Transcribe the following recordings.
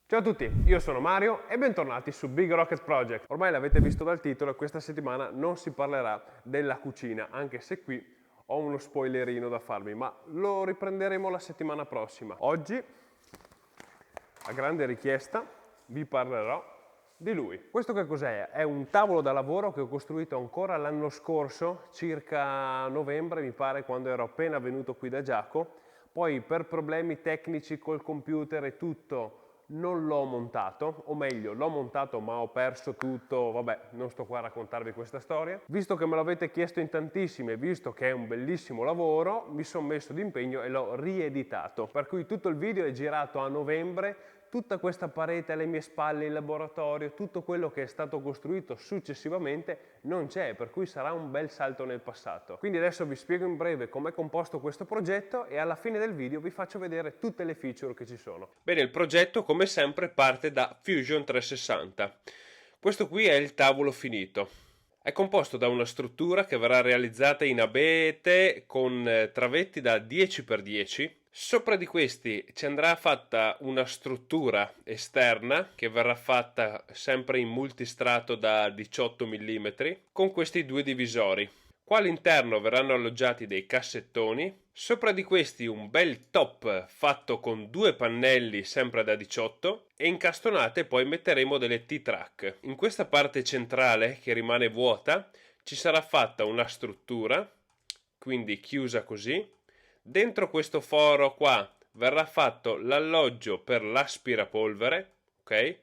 Ciao a tutti, io sono Mario e bentornati su Big Rocket Project. Ormai l'avete visto dal titolo e questa settimana non si parlerà della cucina, anche se qui ho uno spoilerino da farvi, ma lo riprenderemo la settimana prossima. Oggi, a grande richiesta, vi parlerò di lui. Questo che cos'è? È un tavolo da lavoro che ho costruito ancora l'anno scorso, circa novembre mi pare, quando ero appena venuto qui da Giacomo. Poi per problemi tecnici col computer e tutto non l'ho montato, o meglio l'ho montato ma ho perso tutto, vabbè, non sto qua a raccontarvi questa storia. Visto che me l'avete chiesto in tantissimi e visto che è un bellissimo lavoro, mi sono messo d'impegno e l'ho rieditato. Per cui tutto il video è girato a novembre, tutta questa parete alle mie spalle, il laboratorio, tutto quello che è stato costruito successivamente non c'è, per cui sarà un bel salto nel passato. Quindi adesso vi spiego in breve com'è composto questo progetto e alla fine del video vi faccio vedere tutte le feature che ci sono. Bene, il progetto come sempre parte da Fusion 360. Questo qui è il tavolo finito. È composto da una struttura che verrà realizzata in abete con travetti da 10x10. Sopra di questi ci andrà fatta una struttura esterna che verrà fatta sempre in multistrato da 18 mm con questi due divisori. Qua all'interno verranno alloggiati dei cassettoni, sopra di questi un bel top fatto con due pannelli sempre da 18 e incastonate poi metteremo delle T-track. In questa parte centrale che rimane vuota ci sarà fatta una struttura, quindi chiusa così. Dentro questo foro qua verrà fatto l'alloggio per l'aspirapolvere, ok?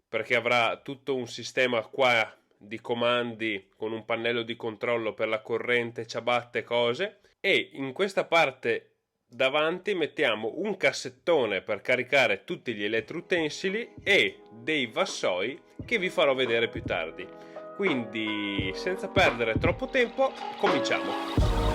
Perché avrà tutto un sistema qua di comandi con un pannello di controllo per la corrente, ciabatte, cose. E in questa parte davanti mettiamo un cassettone per caricare tutti gli elettroutensili e dei vassoi che vi farò vedere più tardi. Quindi senza perdere troppo tempo cominciamo.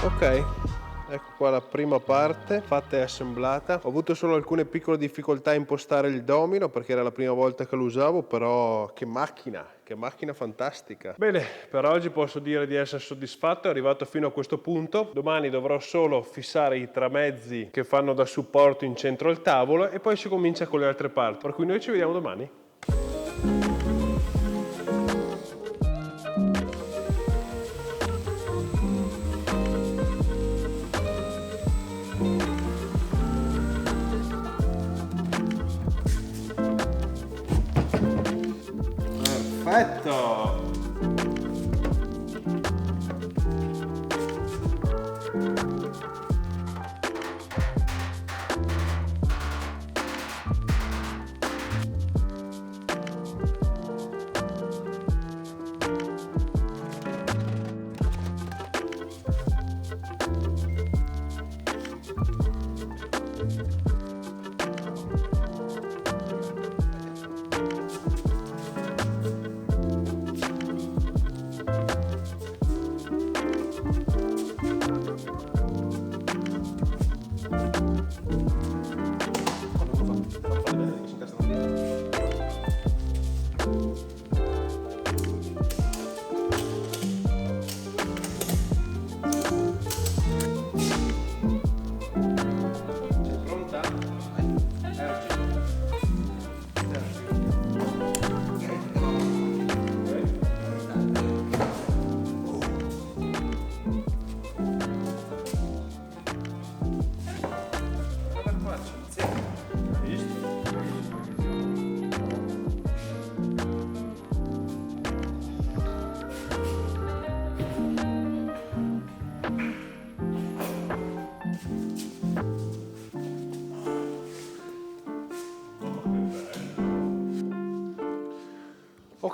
Ok, ecco qua la prima parte fatta e assemblata. Ho avuto solo alcune piccole difficoltà a impostare il domino perché era la prima volta che lo usavo, però che macchina fantastica. Bene, per oggi posso dire di essere soddisfatto, è arrivato fino a questo punto. Domani dovrò solo fissare i tramezzi che fanno da supporto in centro al tavolo e poi si comincia con le altre parti, per cui noi ci vediamo domani. Perfetto!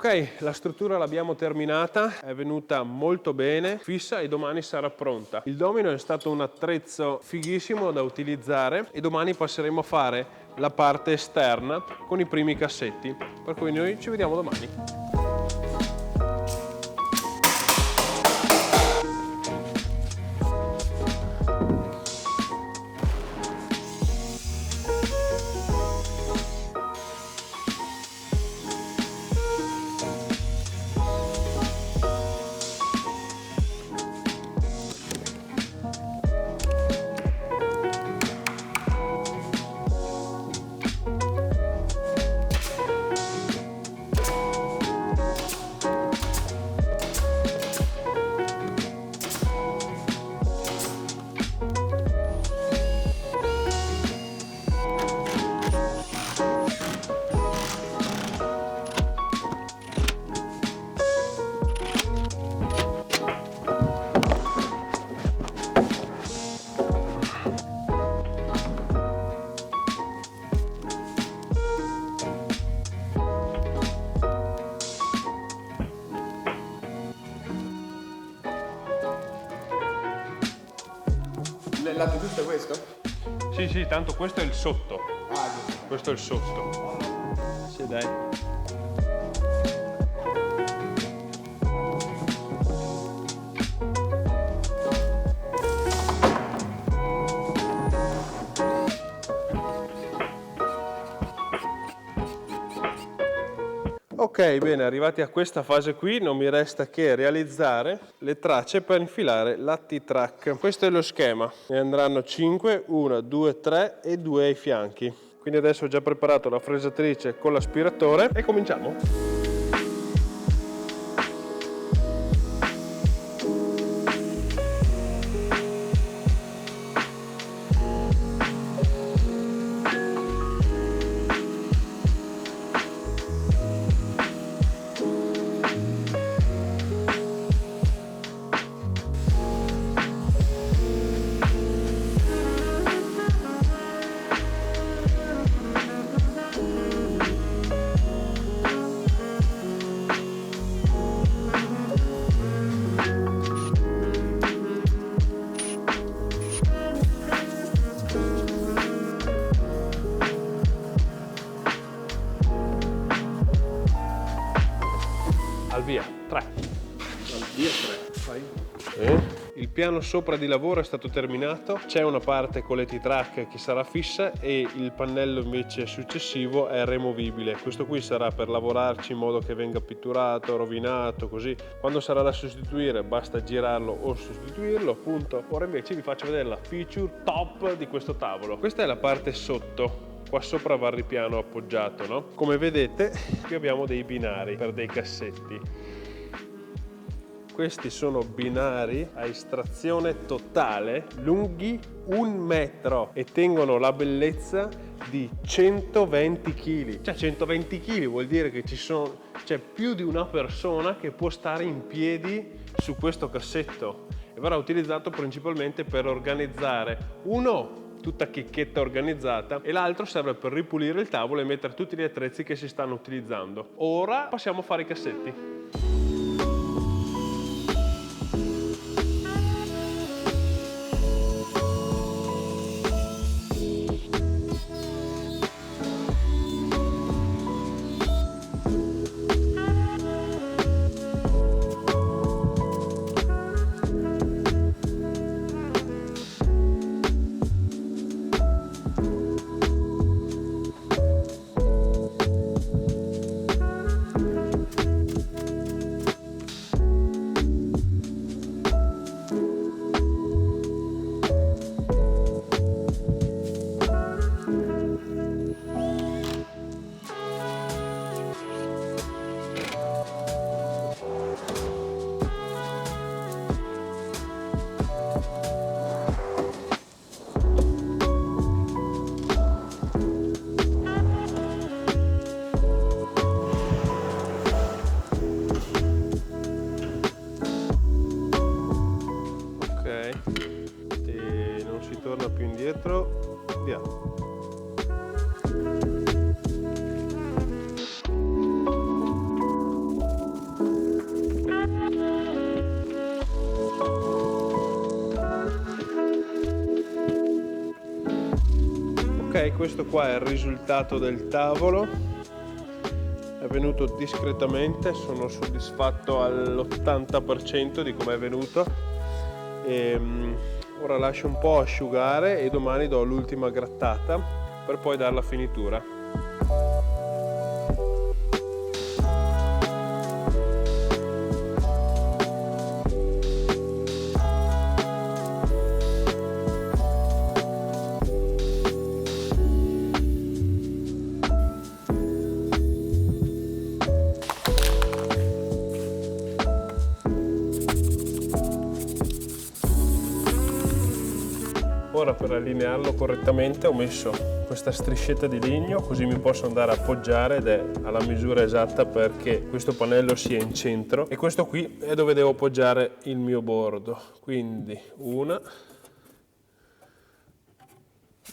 Ok, la struttura l'abbiamo terminata, è venuta molto bene, fissa e domani sarà pronta. Il domino è stato un attrezzo fighissimo da utilizzare e domani passeremo a fare la parte esterna con i primi cassetti. Per cui noi ci vediamo domani. Il lato giusto è questo? Sì, tanto questo è il sotto. Ah, giusto. Questo è il sotto. Sì, dai. Ok, bene, arrivati a questa fase qui non mi resta che realizzare le tracce per infilare la T-Track. Questo è lo schema, ne andranno 5, 1, 2, 3 e 2 ai fianchi. Quindi adesso ho già preparato la fresatrice con l'aspiratore e cominciamo. Al via, 3. Al via 3. Fai. Il piano sopra di lavoro è stato terminato, c'è una parte con le T-Track che sarà fissa e il pannello invece successivo è removibile. Questo qui sarà per lavorarci in modo che venga pitturato, rovinato, così quando sarà da sostituire basta girarlo o sostituirlo, appunto. Ora invece vi faccio vedere la feature top di questo tavolo. Questa è la parte sotto. Qua sopra va il ripiano appoggiato, no? Come vedete, qui abbiamo dei binari per dei cassetti. Questi sono binari a estrazione totale, lunghi 1 metro e tengono la bellezza di 120 kg. Cioè 120 kg vuol dire che c'è più di una persona che può stare in piedi su questo cassetto e verrà utilizzato principalmente per organizzare tutta chicchetta organizzata e l'altro serve per ripulire il tavolo e mettere tutti gli attrezzi che si stanno utilizzando. Ora passiamo a fare i cassetti. E non si torna più indietro, via. Ok, questo qua è il risultato del tavolo, è venuto discretamente, sono soddisfatto all'80% di come è venuto. Ora lascio un po' asciugare e domani do l'ultima grattata per poi dare la finitura. Ora per allinearlo correttamente ho messo questa striscetta di legno, così mi posso andare a appoggiare ed è alla misura esatta perché questo pannello sia in centro, e questo qui è dove devo appoggiare il mio bordo. Quindi 1,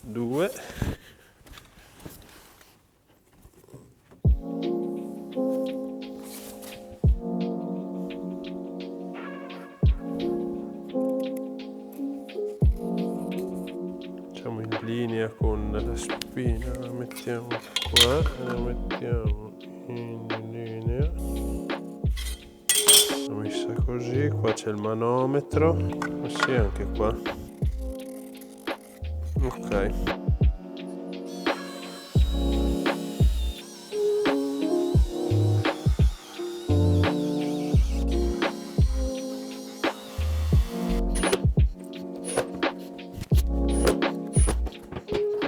2, in linea con la spina, la mettiamo qua e la mettiamo in linea, l'ho messa così, qua c'è il manometro, ma sì, anche qua, ok.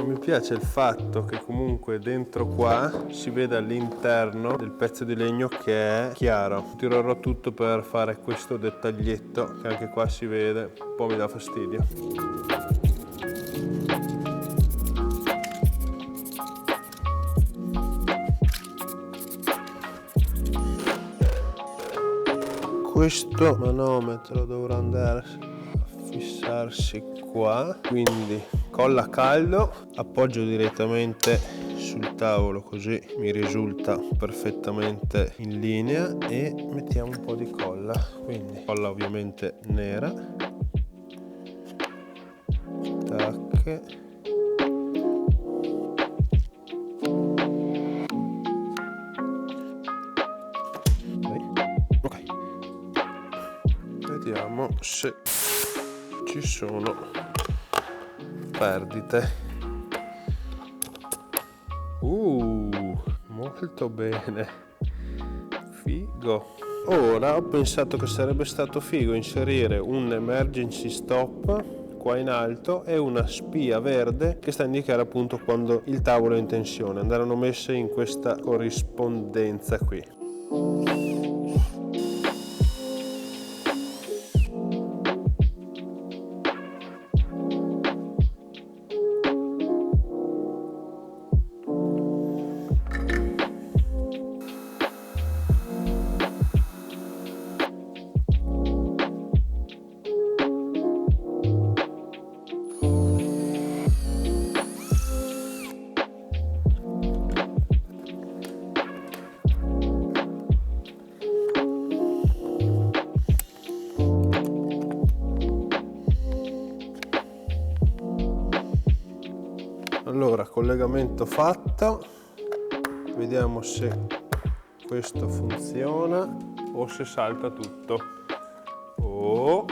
Mi piace il fatto che comunque dentro qua si veda all'interno del pezzo di legno che è chiaro. Tirerò tutto per fare questo dettaglietto che anche qua si vede, un po' mi dà fastidio. Questo manometro dovrà andare a fissarsi qua, quindi colla a caldo, appoggio direttamente sul tavolo così mi risulta perfettamente in linea, e mettiamo un po' di colla, quindi colla ovviamente nera, tac, ok, vediamo se ci sono perdite. Molto bene, figo. Ora ho pensato che sarebbe stato figo inserire un emergency stop qua in alto e una spia verde che sta a indicare appunto quando il tavolo è in tensione. Andranno messe in questa corrispondenza qui. Allora, collegamento fatto, vediamo se questo funziona o se salta tutto. Oh.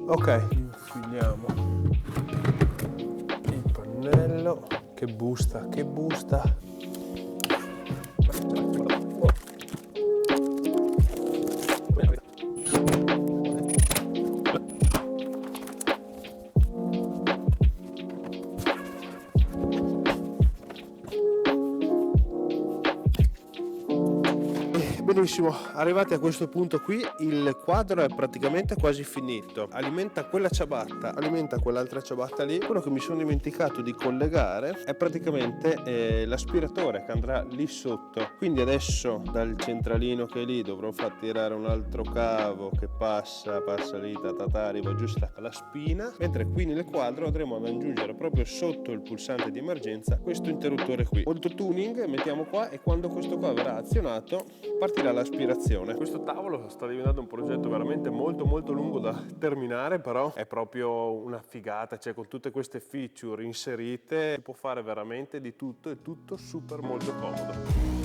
Ok, infiliamo il pannello, che busta, che busta. Benissimo, arrivati a questo punto qui, il quadro è praticamente quasi finito. Alimenta quella ciabatta, alimenta quell'altra ciabatta lì. Quello che mi sono dimenticato di collegare è praticamente l'aspiratore che andrà lì sotto. Quindi adesso dal centralino che è lì dovrò far tirare un altro cavo che passa lì, arriva giusta alla spina. Mentre qui nel quadro andremo ad aggiungere proprio sotto il pulsante di emergenza questo interruttore qui. Molto tuning mettiamo qua e quando questo qua verrà azionato partirà l'aspirazione. Questo tavolo sta diventando un progetto veramente molto lungo da terminare, però è proprio una figata, cioè con tutte queste feature inserite si può fare veramente di tutto e tutto super molto comodo.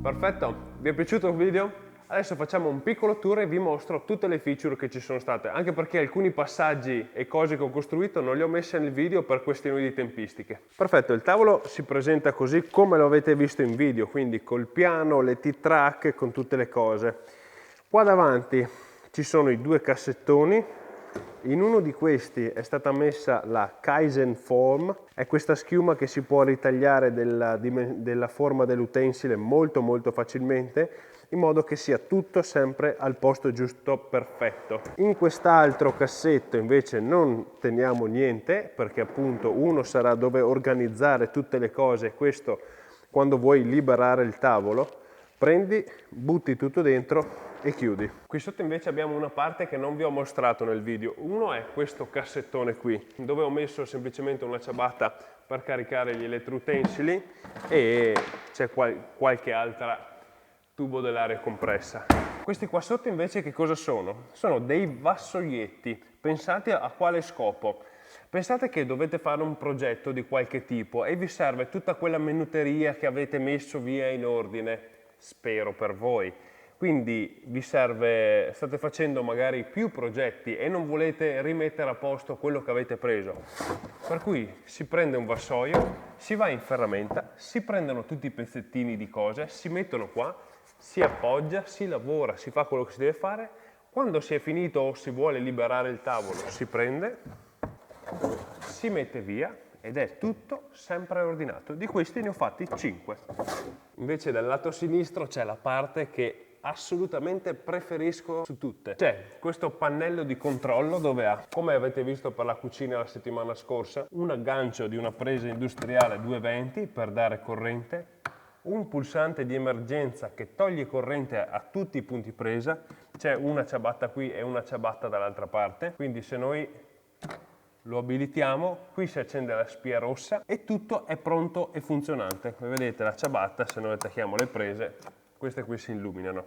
Perfetto, vi è piaciuto il video? Adesso facciamo un piccolo tour e vi mostro tutte le feature che ci sono state, anche perché alcuni passaggi e cose che ho costruito non li ho messe nel video per questioni di tempistiche. Perfetto, il tavolo si presenta così come lo avete visto in video, quindi col piano, le T-track, con tutte le cose. Qua davanti ci sono i due cassettoni. In uno di questi è stata messa la Kaizen Form, è questa schiuma che si può ritagliare della forma dell'utensile molto facilmente, in modo che sia tutto sempre al posto giusto, perfetto. In quest'altro cassetto invece non teniamo niente, perché appunto uno sarà dove organizzare tutte le cose, questo quando vuoi liberare il tavolo, prendi, butti tutto dentro e chiudi. Qui sotto invece abbiamo una parte che non vi ho mostrato nel video. Uno è questo cassettone qui, dove ho messo semplicemente una ciabatta per caricare gli elettroutensili e c'è qualche altra tubo dell'aria compressa. Questi qua sotto invece che cosa sono? Sono dei vassoietti. Pensate a quale scopo? Pensate che dovete fare un progetto di qualche tipo e vi serve tutta quella minuteria che avete messo via in ordine, spero per voi. Quindi vi serve, state facendo magari più progetti e non volete rimettere a posto quello che avete preso. Per cui si prende un vassoio, si va in ferramenta, si prendono tutti i pezzettini di cose, si mettono qua, si appoggia, si lavora, si fa quello che si deve fare. Quando si è finito o si vuole liberare il tavolo, si prende, si mette via ed è tutto sempre ordinato. Di questi ne ho fatti 5. Invece dal lato sinistro c'è la parte che assolutamente preferisco su tutte. C'è questo pannello di controllo dove ha, come avete visto per la cucina la settimana scorsa, un aggancio di una presa industriale 220 per dare corrente, un pulsante di emergenza che toglie corrente a tutti i punti presa, c'è una ciabatta qui e una ciabatta dall'altra parte, quindi se noi lo abilitiamo, qui si accende la spia rossa e tutto è pronto e funzionante. Come vedete la ciabatta, se noi attacchiamo le prese, queste qui si illuminano.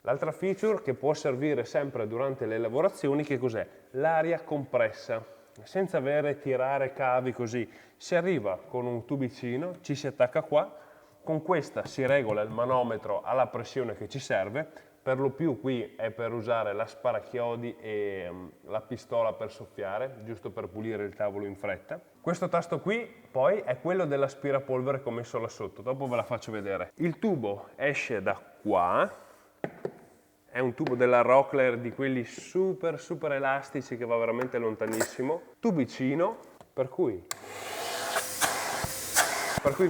L'altra feature che può servire sempre durante le lavorazioni, che cos'è? L'aria compressa. Senza tirare cavi così, si arriva con un tubicino, ci si attacca qua, con questa si regola il manometro alla pressione che ci serve, per lo più qui è per usare l'asparacchiodi e la pistola per soffiare, giusto per pulire il tavolo in fretta. Questo tasto qui poi è quello dell'aspirapolvere che ho messo là sotto, dopo ve la faccio vedere. Il tubo esce da qua, è un tubo della Rockler di quelli super elastici che va veramente lontanissimo, tubicino, per cui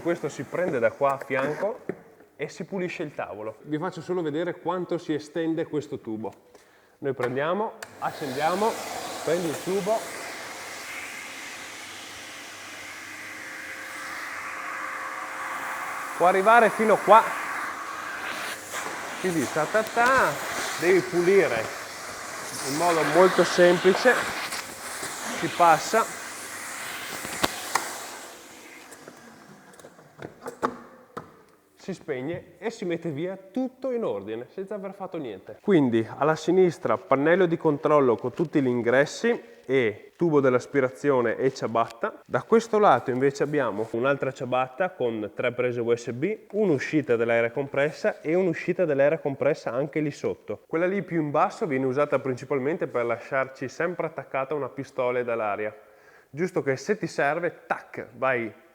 questo si prende da qua a fianco e si pulisce il tavolo. Vi faccio solo vedere quanto si estende questo tubo. Noi prendiamo, accendiamo, prendi il tubo, può arrivare fino qua, quindi devi pulire in modo molto semplice, si passa, si spegne e si mette via tutto in ordine, senza aver fatto niente. Quindi alla sinistra pannello di controllo con tutti gli ingressi e tubo dell'aspirazione e ciabatta. Da questo lato invece abbiamo un'altra ciabatta con 3 prese USB, un'uscita dell'aria compressa e un'uscita dell'aria compressa anche lì sotto. Quella lì più in basso viene usata principalmente per lasciarci sempre attaccata una pistola dall'aria, giusto che se ti serve, tac,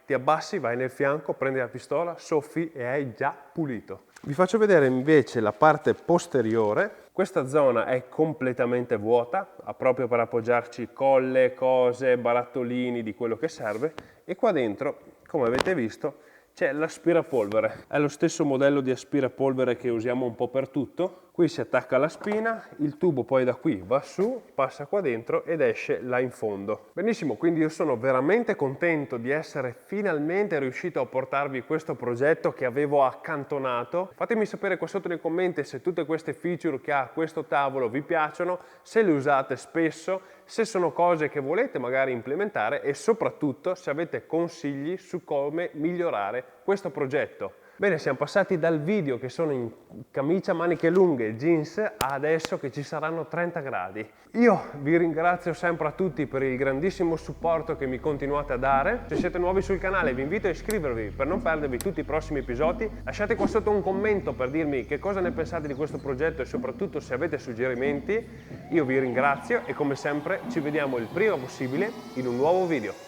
ti abbassi, vai nel fianco, prendi la pistola, soffi e hai già pulito. Vi faccio vedere invece la parte posteriore. Questa zona è completamente vuota, proprio per appoggiarci colle, cose, barattolini di quello che serve. E qua dentro, come avete visto, c'è l'aspirapolvere. È lo stesso modello di aspirapolvere che usiamo un po' per tutto. Qui si attacca la spina, il tubo poi da qui va su, passa qua dentro ed esce là in fondo. Benissimo, quindi io sono veramente contento di essere finalmente riuscito a portarvi questo progetto che avevo accantonato. Fatemi sapere qua sotto nei commenti se tutte queste feature che ha questo tavolo vi piacciono, se le usate spesso, se sono cose che volete magari implementare e soprattutto se avete consigli su come migliorare questo progetto. Bene, siamo passati dal video che sono in camicia a maniche lunghe, jeans, a adesso che ci saranno 30 gradi. Io vi ringrazio sempre a tutti per il grandissimo supporto che mi continuate a dare. Se siete nuovi sul canale vi invito a iscrivervi per non perdervi tutti i prossimi episodi. Lasciate qua sotto un commento per dirmi che cosa ne pensate di questo progetto e soprattutto se avete suggerimenti. Io vi ringrazio e come sempre ci vediamo il prima possibile in un nuovo video.